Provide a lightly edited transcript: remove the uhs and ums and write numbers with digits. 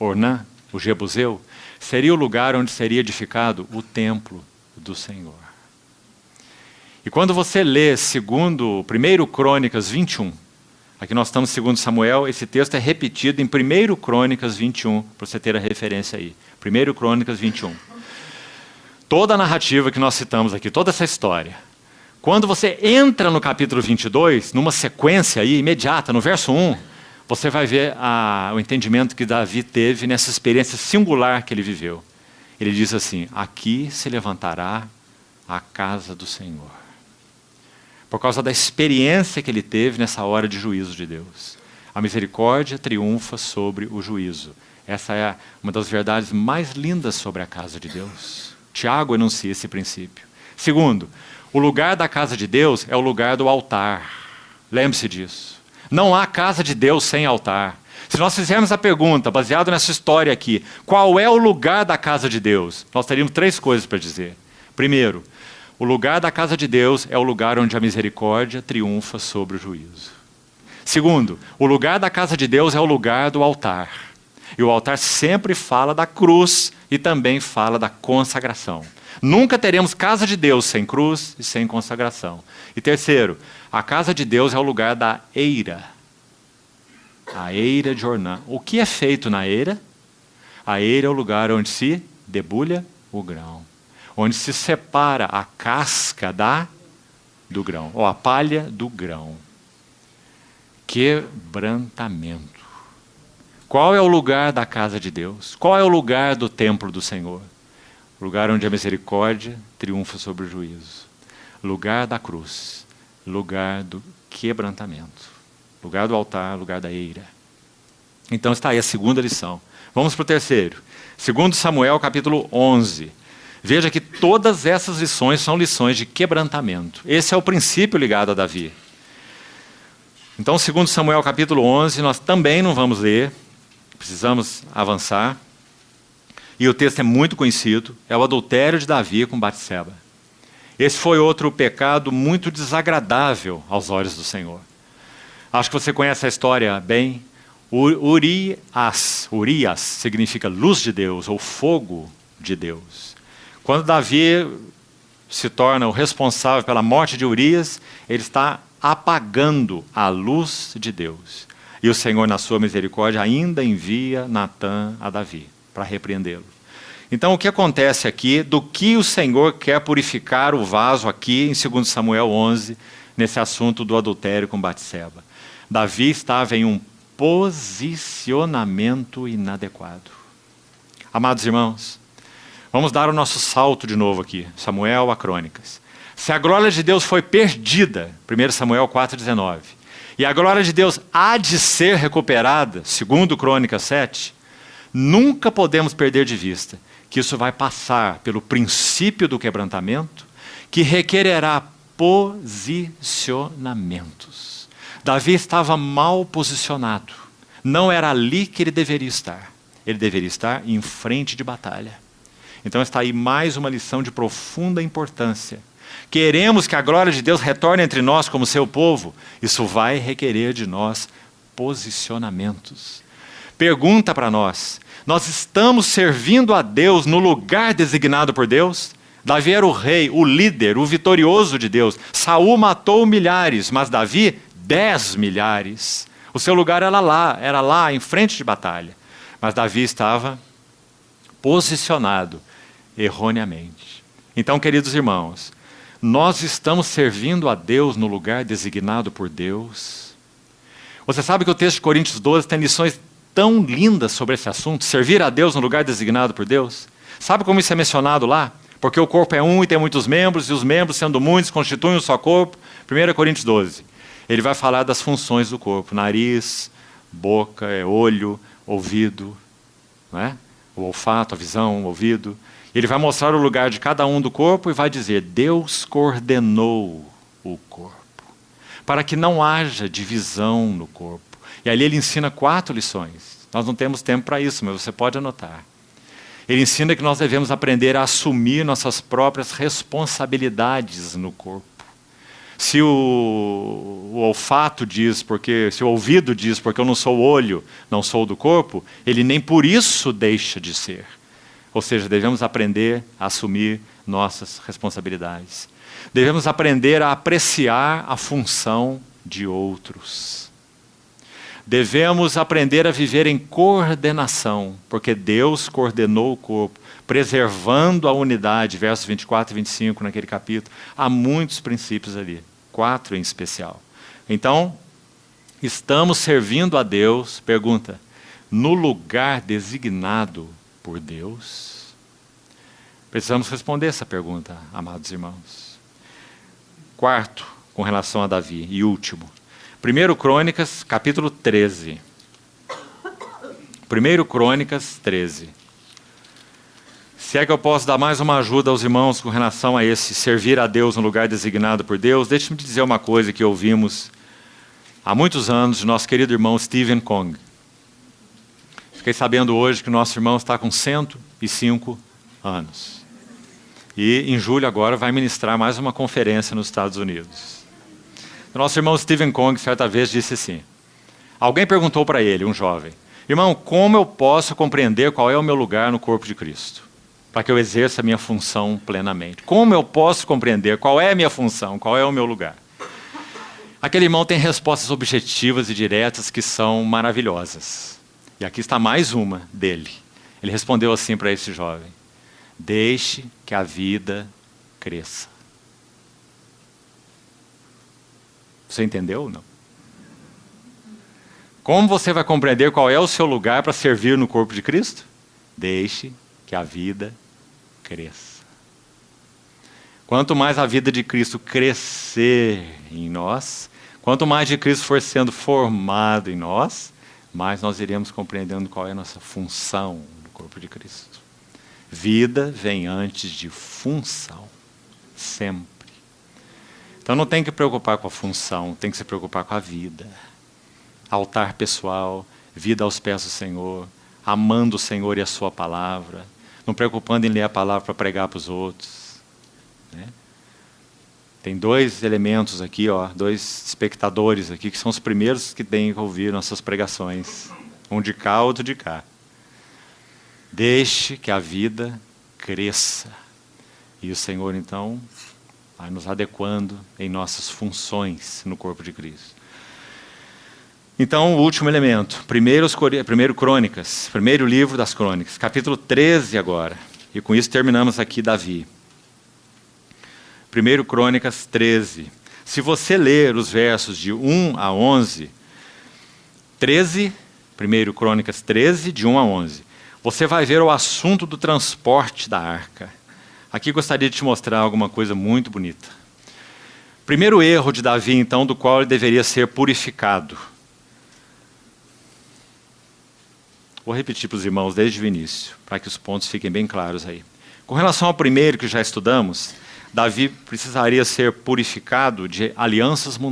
Ornã, o Jebuseu, seria o lugar onde seria edificado o templo do Senhor. E quando você lê 1 Crônicas 21, aqui nós estamos em 2 Samuel, esse texto é repetido em 1 Crônicas 21, para você ter a referência aí. 1 Crônicas 21. Toda a narrativa que nós citamos aqui, toda essa história. Quando você entra no capítulo 22, numa sequência aí, imediata, no verso 1, você vai ver o entendimento que Davi teve nessa experiência singular que ele viveu. Ele diz assim: aqui se levantará a casa do Senhor. Por causa da experiência que ele teve nessa hora de juízo de Deus. A misericórdia triunfa sobre o juízo. Essa é uma das verdades mais lindas sobre a casa de Deus. Tiago enuncia esse princípio. Segundo, o lugar da casa de Deus é o lugar do altar. Lembre-se disso. Não há casa de Deus sem altar. Se nós fizermos a pergunta, baseado nessa história aqui, qual é o lugar da casa de Deus? Nós teríamos 3 coisas para dizer. Primeiro, o lugar da casa de Deus é o lugar onde a misericórdia triunfa sobre o juízo. Segundo, o lugar da casa de Deus é o lugar do altar. E o altar sempre fala da cruz e também fala da consagração. Nunca teremos casa de Deus sem cruz e sem consagração. E terceiro, a casa de Deus é o lugar da eira. A eira de Ornã. O que é feito na eira? A eira é o lugar onde se debulha o grão. Onde se separa a casca do grão, ou a palha do grão. Quebrantamento. Qual é o lugar da casa de Deus? Qual é o lugar do templo do Senhor? Lugar onde a misericórdia triunfa sobre o juízo. Lugar da cruz. Lugar do quebrantamento. Lugar do altar, lugar da eira. Então está aí a segunda lição. Vamos para o terceiro. 2 Samuel capítulo 11. Veja que todas essas lições são lições de quebrantamento. Esse é o princípio ligado a Davi. Então 2 Samuel capítulo 11, nós também não vamos ler. Precisamos avançar. E o texto é muito conhecido. É o adultério de Davi com Batseba. Esse foi outro pecado muito desagradável aos olhos do Senhor. Acho que você conhece a história bem. Urias significa luz de Deus ou fogo de Deus. Quando Davi se torna o responsável pela morte de Urias, ele está apagando a luz de Deus. E o Senhor, na sua misericórdia, ainda envia Natã a Davi para repreendê-lo. Então, o que acontece aqui, do que o Senhor quer purificar o vaso aqui em 2 Samuel 11, nesse assunto do adultério com Batseba? Davi estava em um posicionamento inadequado. Amados irmãos, vamos dar o nosso salto de novo aqui, Samuel a Crônicas. Se a glória de Deus foi perdida, 1 Samuel 4,19, e a glória de Deus há de ser recuperada, 2 Crônicas 7, nunca podemos perder de vista que isso vai passar pelo princípio do quebrantamento, que requererá posicionamentos. Davi estava mal posicionado. Não era ali que ele deveria estar. Ele deveria estar em frente de batalha. Então está aí mais uma lição de profunda importância. Queremos que a glória de Deus retorne entre nós como seu povo. Isso vai requerer de nós posicionamentos. Pergunta para nós: nós estamos servindo a Deus no lugar designado por Deus? Davi era o rei, o líder, o vitorioso de Deus. Saul matou milhares, mas Davi 10 milhares. O seu lugar era lá, em frente de batalha. Mas Davi estava posicionado erroneamente. Então, queridos irmãos, nós estamos servindo a Deus no lugar designado por Deus. Você sabe que o texto de Coríntios 12 tem lições tão lindas sobre esse assunto, servir a Deus no lugar designado por Deus? Sabe como isso é mencionado lá? Porque o corpo é um e tem muitos membros, e os membros, sendo muitos, constituem um só corpo. 1 Coríntios 12. Ele vai falar das funções do corpo: nariz, boca, olho, ouvido, não é? O olfato, a visão, o ouvido. Ele vai mostrar o lugar de cada um do corpo e vai dizer: Deus coordenou o corpo, para que não haja divisão no corpo. E ali ele ensina 4 lições. Nós não temos tempo para isso, mas você pode anotar. Ele ensina que nós devemos aprender a assumir nossas próprias responsabilidades no corpo. Se o olfato diz, se o ouvido diz, porque eu não sou o olho, não sou do corpo, ele nem por isso deixa de ser. Ou seja, devemos aprender a assumir nossas responsabilidades. Devemos aprender a apreciar a função de outros. Devemos aprender a viver em coordenação, porque Deus coordenou o corpo, preservando a unidade, versos 24 e 25 naquele capítulo. Há muitos princípios ali, 4 em especial. Então, estamos servindo a Deus, pergunta, no lugar designado por Deus? Precisamos responder essa pergunta, amados irmãos. Quarto, com relação a Davi, e último. 1 Crônicas, capítulo 13. 1 Crônicas 13. Se é que eu posso dar mais uma ajuda aos irmãos com relação a esse servir a Deus no lugar designado por Deus, deixe-me dizer uma coisa que ouvimos há muitos anos de nosso querido irmão Stephen Kong. Fiquei sabendo hoje que o nosso irmão está com 105 anos. E em julho agora vai ministrar mais uma conferência nos Estados Unidos. O nosso irmão Stephen Kong certa vez disse assim, alguém perguntou para ele, um jovem, irmão, como eu posso compreender qual é o meu lugar no corpo de Cristo? Para que eu exerça a minha função plenamente. Como eu posso compreender qual é a minha função, qual é o meu lugar? Aquele irmão tem respostas objetivas e diretas que são maravilhosas. E aqui está mais uma dele. Ele respondeu assim para esse jovem, deixe que a vida cresça. Você entendeu ou não? Como você vai compreender qual é o seu lugar para servir no corpo de Cristo? Deixe que a vida cresça. Quanto mais a vida de Cristo crescer em nós, quanto mais de Cristo for sendo formado em nós, mais nós iremos compreendendo qual é a nossa função no corpo de Cristo. Vida vem antes de função, sempre. Então não tem que preocupar com a função, tem que se preocupar com a vida. Altar pessoal, vida aos pés do Senhor, amando o Senhor e a sua palavra, não preocupando em ler a palavra para pregar para os outros. Né? Tem 2 elementos aqui, 2 espectadores aqui, que são os primeiros que têm que ouvir nossas pregações. Um de cá, outro de cá. Deixe que a vida cresça. E o Senhor, então, vai nos adequando em nossas funções no corpo de Cristo. Então, o último elemento, 1 Crônicas, primeiro livro das Crônicas, capítulo 13 agora. E com isso terminamos aqui Davi. 1 Crônicas 13. Se você ler os versos de 1 a 11, 1 Crônicas 13, de 1 a 11, você vai ver o assunto do transporte da arca. Aqui gostaria de te mostrar alguma coisa muito bonita. Primeiro erro de Davi, então, do qual ele deveria ser purificado. Vou repetir para os irmãos desde o início, para que os pontos fiquem bem claros aí. Com relação ao primeiro que já estudamos, Davi precisaria ser purificado de alianças mundanas.